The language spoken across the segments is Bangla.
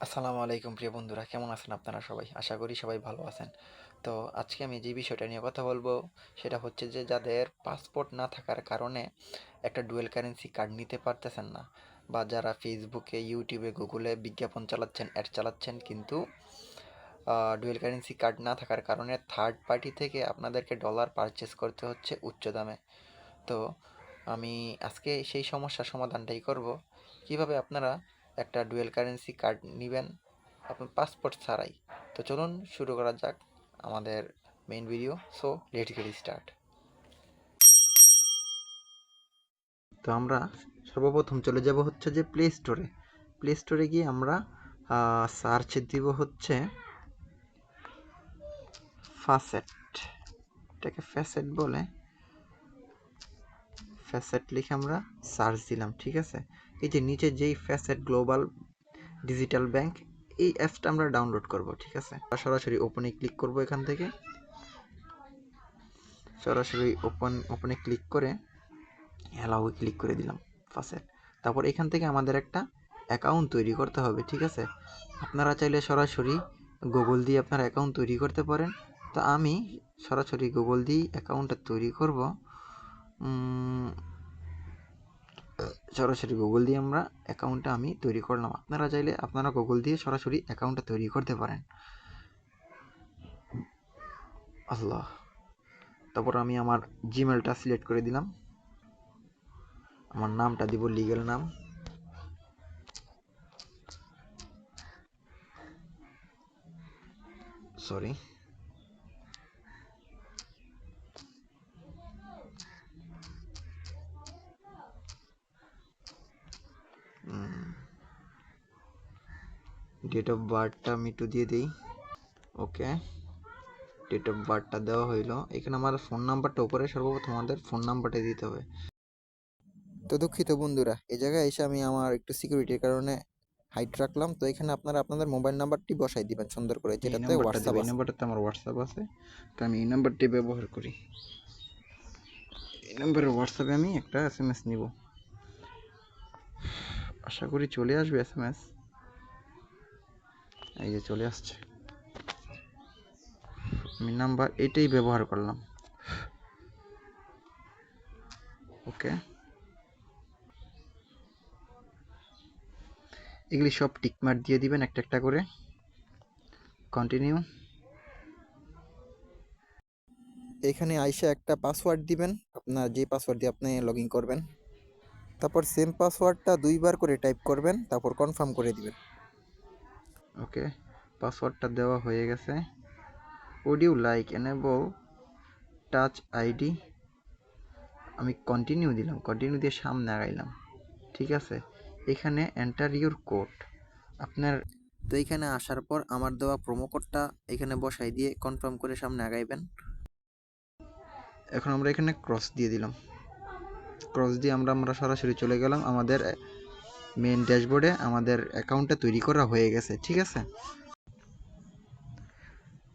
আসসালামু আলাইকুম প্রিয় বন্ধুরা, কেমন আছেন আপনারা সবাই? আশা করি সবাই ভালো আছেন। তো আজকে আমি যে বিষয়টা নিয়ে কথা বলবো সেটা হচ্ছে যে যাদের পাসপোর্ট না থাকার কারণে একটা ডুয়েল কারেন্সি কার্ড নিতে পারতেছেন না, বা যারা ফেসবুকে, ইউটিউবে, গুগলে বিজ্ঞাপন চালাচ্ছেন, অ্যাড চালাচ্ছেন, কিন্তু ডুয়েল কারেন্সি কার্ড না থাকার কারণে থার্ড পার্টি থেকে আপনাদেরকে ডলার পারচেস করতে হচ্ছে উচ্চ দামে। তো আমি আজকে সেই সমস্যার সমাধানটাই করব। কিভাবে আপনারা একটা ডুয়েল কারেন্সি কার্ড নেবেন আপনার পাসপোর্ট ছাড়াই। তো চলুন শুরু করা যাক আমাদের main video. So let's get start. তো আমরা সর্বপ্রথম চলে যাব হচ্ছে যে প্লে স্টোরে। প্লে স্টোরে গিয়ে আমরা সার্চ দিব হচ্ছে ফাসেট। এটাকে ফ্যাসেট বলে। ফ্যাসেট লিখে আমরা সার্চ দিলাম, ঠিক আছে। এই যে নিচে যেই ফ্যাসেট গ্লোবাল ডিজিটাল ব্যাংক, এই অ্যাপসটা আমরা ডাউনলোড করব, ঠিক আছে। সরাসরি ওপেনে ক্লিক করব, এখান থেকে সরাসরি ওপেনে ক্লিক করে অ্যালাউ ক্লিক করে দিলাম ফার্স্টে। তারপর এখান থেকে আমাদের একটা অ্যাকাউন্ট তৈরি করতে হবে, ঠিক আছে। আপনারা চাইলে সরাসরি গুগল দিয়ে আপনার অ্যাকাউন্ট তৈরি করতে পারেন। তো আমি সরাসরি গুগল দিয়ে অ্যাকাউন্টটা তৈরি করব। সরাসরি গুগল দিয়ে আমরা অ্যাকাউন্টটা আমি তৈরি করলাম। আপনারা চাইলে আপনারা গুগল দিয়ে সরাসরি অ্যাকাউন্টটা তৈরি করতে পারেন। আল্লাহ। তারপর আমি আমার জিমেলটা সিলেক্ট করে দিলাম। আমার নামটা দিব লিগ্যাল নাম। সরি। ডেট অফ বার্থটা আমি একটু দিয়ে দিই। ওকে, ডেট অফ বার্থটা দেওয়া হইলো। এখানে আমার ফোন নাম্বারটা উপরে, সর্বপ্রথম আমাদের ফোন নাম্বারটা দিতে হবে। তো দুঃখিত বন্ধুরা, এই জায়গায় এসে আমি আমার একটু সিকিউরিটির কারণে হাইড রাখলাম। তো এখানে আপনারা আপনাদের মোবাইল নাম্বারটি বসাই দিবেন সুন্দর করে, যেটাতে হোয়াটসঅ্যাপ আছে। এই নাম্বারটাতে আমার হোয়াটসঅ্যাপ আছে, তো আমি এই নাম্বারটি ব্যবহার করি। এই নাম্বারে হোয়াটসঅ্যাপে আমি একটা এসএমএস নিব। আশা করি চলে আসবে এসএমএস। এই যে চলে আসছে। আমি নাম্বার এটাই ব্যবহার করলাম। ওকে, এগুলি সব টিকমার্ক দিয়ে দিবেন একটা একটা করে। কন্টিনিউ। এখানে আইসা একটা পাসওয়ার্ড দিবেন, আপনার যে পাসওয়ার্ড দিয়ে আপনি লগ ইন করবেন। তারপর সেম পাসওয়ার্ডটা দুইবার করে টাইপ করবেন, তারপর কনফার্ম করে দিবেন। ওকে, পাসওয়ার্ডটা দেওয়া হয়ে গেছে। Would you like enable touch ID? আমি কন্টিনিউ দিলাম, কন্টিনিউ দিয়ে সামনে আগাইলাম, ঠিক আছে। এখানে এন্টার ইউর কোড আপনার। তো এখানে আসার পর আমার দেওয়া প্রোমো কোডটা এখানে বসাই দিয়ে কনফার্ম করে সামনে আগাইবেন। এখন আমরা এখানে ক্রস দিয়ে দিলাম। ক্রস দিয়ে আমরা সরাসরি চলে গেলাম আমাদের মেন ড্যাশবোর্ডে। আমাদের অ্যাকাউন্টটা তৈরি করা হয়ে গেছে, ঠিক আছে।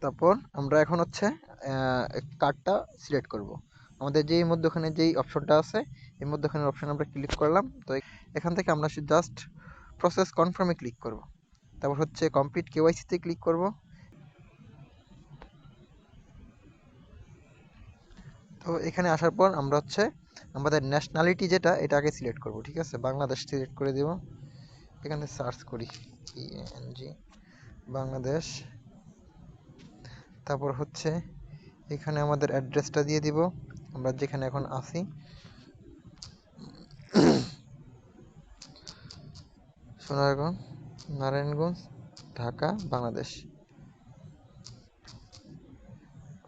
তারপর আমরা এখন হচ্ছে কার্ডটা সিলেক্ট করব। আমাদের যেই মধ্যখানে যেই অপশনটা আছে, এই মধ্যখানের অপশনে আমরা ক্লিক করলাম। তো এখান থেকে আমরা জাস্ট প্রসেস কনফার্মে ক্লিক করব। তারপর হচ্ছে কমপ্লিট কেওয়াইসিতে ক্লিক করব। তো এখানে আসার পর আমরা হচ্ছে আমাদের ন্যাশনালিটি যেটা, এটা আগে সিলেক্ট করব, ঠিক আছে। বাংলাদেশ সিলেক্ট করে দেব। এখানে সার্চ করি PNG বাংলাদেশ। তারপর হচ্ছে এখানে আমাদের অ্যাড্রেসটা দিয়ে দিব, আমরা যেখানে এখন আছি। সোনারগঞ্জ, নারায়ণগঞ্জ, ঢাকা, বাংলাদেশ।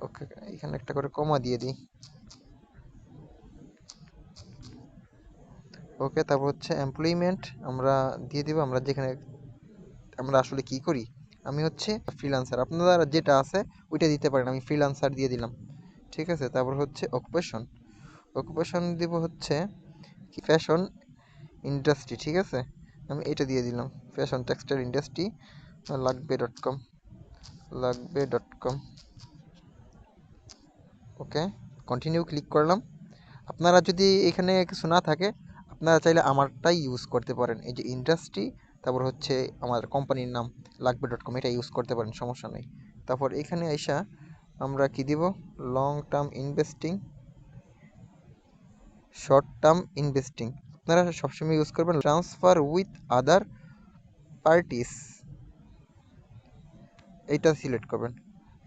ওকে, এখানে একটা করে কমা দিয়ে দিই। ওকে, তারপর হচ্ছে এমপ্লয়মেন্ট আমরা দিয়ে দিব, আমরা যেখানে আমরা আসলে কি করি। আমি হচ্ছে ফ্রিল্যান্সার, আপনারা যেটা আছে ওইটা দিতে পারেন। আমি ফ্রিল্যান্সার দিয়ে দিলাম, ঠিক আছে। তারপর হচ্ছে অকুপেশন, অকুপেশন দিব হচ্ছে কি ফ্যাশন ইন্ডাস্ট্রি, ঠিক আছে। আমি এটা দিয়ে দিলাম, ফ্যাশন টেক্সটাইল ইন্ডাস্ট্রি লাগবে.com, লাগবে.com। ওকে, কন্টিনিউ ক্লিক করলাম। আপনারা যদি এখানে কিছু না থাকে, আপনারা চাইলে আমারটাই ইউজ করতে পারেন। এই যে ইন্ডাস্ট্রি তারপর হচ্ছে আমার কোম্পানির নাম লাগবে.com, এটা ইউজ করতে পারেন, সমস্যা নেই। তারপর এখানে আইসা আমরা কি দিব, long term investing, short term investing, আপনারা সবসময় ইউজ করবেন ট্রান্সফার উইথ আদার পার্টিস, এইটা সিলেক্ট করবেন,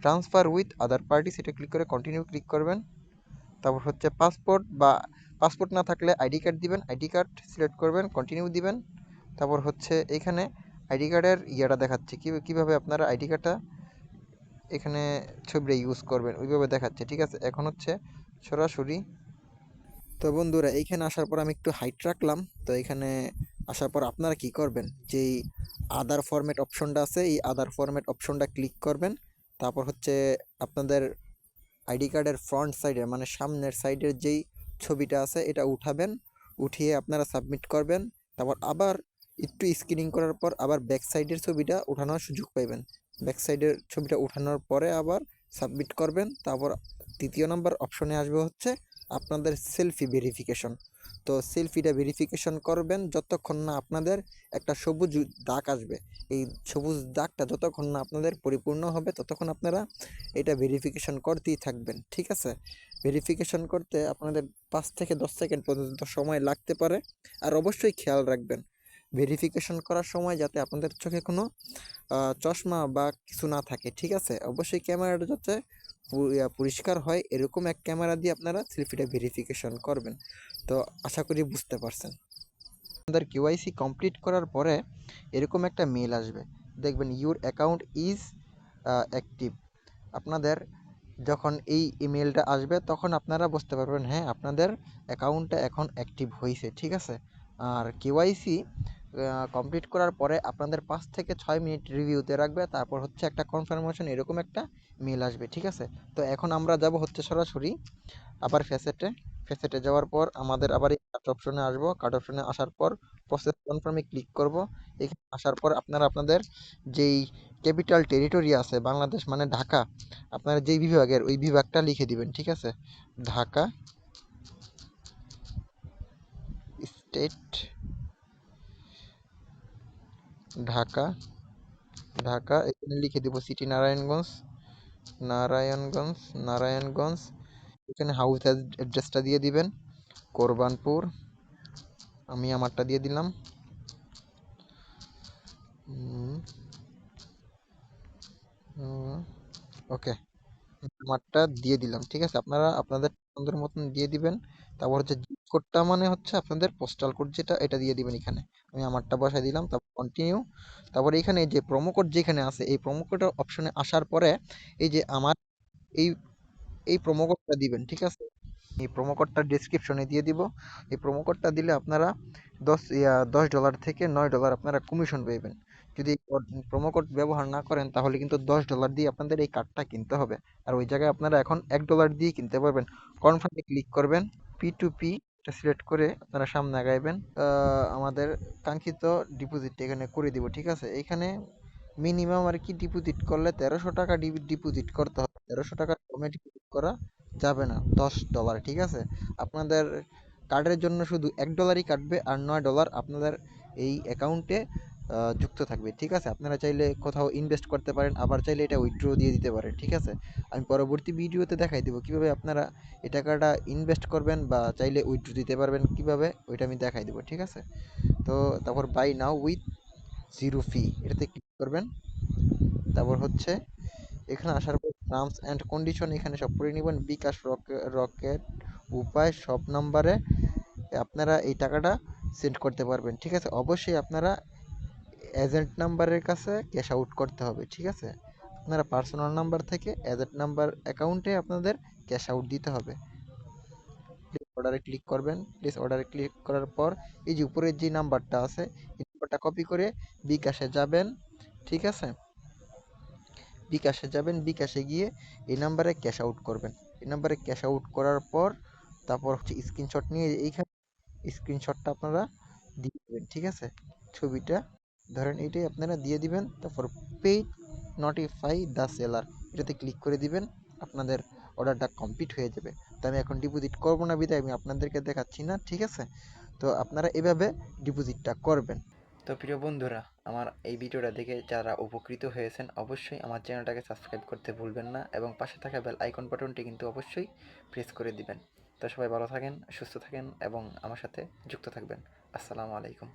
ট্রান্সফার উইথ আদার পার্টিস, এটা ক্লিক করে কন্টিনিউ ক্লিক করবেন। তারপর হচ্ছে পাসপোর্ট না থাকলে আইডি কার্ড দিবেন, আইডি কার্ড সিলেক্ট করবেন, কন্টিনিউ দিবেন। তারপর হচ্ছে এখানে আইডি কার্ডের ইয়েটা দেখাচ্ছে কীভাবে আপনারা আইডি কার্ডটা এখানে ছবিটা ইউজ করবেন, ওইভাবে দেখাচ্ছে, ঠিক আছে। এখন হচ্ছে সরাসরি, তো বন্ধুরা এইখানে আসার পর আমি একটু হাইট রাখলাম। তো এখানে আসার পর আপনারা কি করবেন, যেই আদার ফরম্যাট অপশনটা আছে এই আদার ফরম্যাট অপশনটা ক্লিক করবেন। তারপর হচ্ছে আপনাদের আইডি কার্ডের ফ্রন্ট সাইডের মানে সামনের সাইডের যেই ছবিটা আছে এটা উঠাবেন, উঠিয়ে আপনারা সাবমিট করবেন। তারপর আবার একটু স্ক্রিনিং করার পর আবার ব্যাক সাইডের ছবিটা উঠানোর সুযোগ পাইবেন, ব্যাক সাইডের ছবিটা উঠানোর পরে আবার সাবমিট করবেন। তারপর তৃতীয় নম্বর অপশনে আসবে হচ্ছে আপনাদের সেলফি ভেরিফিকেশন। তো সেলফিটা ভেরিফিকেশন করবেন যতক্ষণ না আপনাদের একটা সবুজ দাগ আসবে, এই সবুজ দাগটা যতক্ষণ না আপনাদের পরিপূর্ণ হবে ততক্ষণ আপনারা এটা ভেরিফিকেশন করতেই থাকবেন, ঠিক আছে। ভেরিফিকেশন করতে আপনাদের 5 থেকে 10 সেকেন্ড পর্যন্ত সময় লাগতে পারে। আর অবশ্যই খেয়াল রাখবেন ভেরিফিকেশন করার সময় যাতে আপনাদের চোখে কোনো চশমা বা কিছু না থাকে, ঠিক আছে। অবশ্যই ক্যামেরাটা যাতে পরিষ্কার হয় এরকম এক ক্যামেরা দিয়ে আপনারা সেলফিটা ভেরিফিকেশন করবেন। তো আশা করি বুঝতে পারছেন। আপনাদের কেওয়াইসি কমপ্লিট করার পরে এরকম একটা মেল আসবে, দেখবেন ইউর অ্যাকাউন্ট ইজ অ্যাক্টিভ। আপনাদের যখন এই ইমেলটা আসবে তখন আপনারা বুঝতে পারবেন হ্যাঁ আপনাদের অ্যাকাউন্টটা এখন অ্যাক্টিভ হয়েছে, ঠিক আছে। আর কেওয়াইসি কমপ্লিট করার পরে আপনাদের 5 থেকে 6 মিনিট রিভিউতে রাখবে, তারপর হচ্ছে একটা কনফার্মেশন এরকম একটা মেল আসবে, ঠিক আছে। তো এখন আমরা যাব হচ্ছে সরাসরি আবার ফেসেটে যাওয়ার পর আমাদের আবার এই কার্ড অপশনে আসবো, কার্ড অপশনে আসার পর প্রসেস কনফার্মে ক্লিক করব। এখানে আসার পর আপনারা আপনাদের যেই ক্যাপিটাল টেরিটরি আছে বাংলাদেশ মানে ঢাকা, আপনারা যেই বিভাগের ওই বিভাগটা লিখে দিবেন, ঠিক আছে। ঢাকা স্টেট, ঢাকা, ঢাকা এখানে লিখে দিব সিটি নারায়ণগঞ্জ, নারায়ণগঞ্জ, নারায়ণগঞ্জ। এখানে হাউস অ্যাড্রেসটা দিয়ে দিবেন কোরবানপুর, আমি আমারটা দিয়ে দিলাম। ওকে, আমারটা দিয়ে দিলাম, ঠিক আছে। আপনারা আপনাদের পছন্দের মতন দিয়ে দিবেন। তারপর হচ্ছে জিপ কোডটা মানে হচ্ছে আপনাদের পোস্টাল কোড যেটা এটা দিয়ে দিবেন এখানে, আমি আমারটা বসাই দিলাম। তারপর কন্টিনিউ। তারপর এখানে যে প্রোমো কোড যেখানে আছে এই প্রোমো কোডের অপশনে আসার পরে এই যে আমার এই এই প্রোমো কোডটা দিবেন, ঠিক আছে। এই প্রোমো কোডটা ডেসক্রিপশনে দিয়ে দিব। এই প্রোমো কোডটা দিলে আপনারা $10 থেকে $9 আপনারা কমিশন পাবেন। যদি প্রোমো কোড ব্যবহার না করেন তাহলে কিন্তু $10 দিয়ে আপনাদের এই কার্ডটা কিনতে হবে। আর ওই জায়গায় আপনারা এখন $1 দিয়ে কিনতে পারবেন। কনফার্মে ক্লিক করবেন, P2P এটা সিলেক্ট করে আপনারা সামনে আগাইবেন। আমাদের কাঙ্ক্ষিত ডিপোজিট এখানে করে দিব, ঠিক আছে। এখানে মিনিমাম আর কি ডিপোজিট করলে $1300 ডিপোজিট করতে হবে, $1300 কমে ডিপোজিট করা যাবে না, $10, ঠিক আছে। আপনাদের কার্ডের জন্য শুধু $1ই কাটবে আর $9 আপনাদের এই অ্যাকাউন্টে যুক্ত থাকবে, ঠিক আছে। আপনারা চাইলে কোথাও ইনভেস্ট করতে পারেন, আবার চাইলে এটা উইথড্র দিয়ে দিতে পারেন, ঠিক আছে। আমি পরবর্তী ভিডিওতে দেখাই দেবো কীভাবে আপনারা এই টাকাটা ইনভেস্ট করবেন বা চাইলে উইথড্র দিতে পারবেন কীভাবে, ওইটা আমি দেখাই দেবো, ঠিক আছে। তো তারপর বাই নাও উইথ জিরো ফি এটাতে ক্লিক করবেন। তারপর হচ্ছে এখানে আসার পর টার্মস অ্যান্ড কন্ডিশন এখানে সব পড়ে নেবেন। বিকাশ, রকেট, উপায় সব নাম্বারে আপনারা এই টাকাটা সেন্ড করতে পারবেন, ঠিক আছে। অবশ্যই আপনারা এজেন্ট নাম্বারের কাছে ক্যাশ আউট করতে হবে, ঠিক আছে। আপনারা পার্সোনাল নাম্বার থেকে এজেন্ট নাম্বার অ্যাকাউন্টে আপনাদের ক্যাশ আউট দিতে হবে। প্লিজ অর্ডারে ক্লিক করবেন। প্লিজ অর্ডারে ক্লিক করার পর এই যে উপরের যে নাম্বারটা আছে এই নাম্বারটা কপি করে বিকাশে যাবেন, ঠিক আছে। বিকাশে যাবেন, বিকাশে গিয়ে এই নাম্বারে ক্যাশ আউট করবেন। এই নাম্বারে ক্যাশ আউট করার পর তারপর হচ্ছে স্ক্রিনশট নিয়ে এইখানে স্ক্রিনশটটা আপনারা দিয়ে দেবেন, ঠিক আছে। ছবিটা ধরেন এইটাই আপনারা দিয়ে দিবেন। তারপর পেইড নোটিফাই দ্য সেলার এটাতে ক্লিক করে দিবেন, আপনাদের অর্ডারটা কমপ্লিট হয়ে যাবে। তো আমি এখন ডিপোজিট করবো না বিধায় আমি আপনাদেরকে দেখাচ্ছি না, ঠিক আছে। তো আপনারা এভাবে ডিপোজিটটা করবেন। তো প্রিয় বন্ধুরা, আমার এই ভিডিওটা দেখে যারা উপকৃত হয়েছেন অবশ্যই আমার চ্যানেলটাকে সাবস্ক্রাইব করতে ভুলবেন না এবং পাশে থাকা বেল আইকন বাটনটি কিন্তু অবশ্যই প্রেস করে দিবেন। তো সবাই ভালো থাকেন, সুস্থ থাকেন এবং আমার সাথে যুক্ত থাকবেন। আসসালামু আলাইকুম।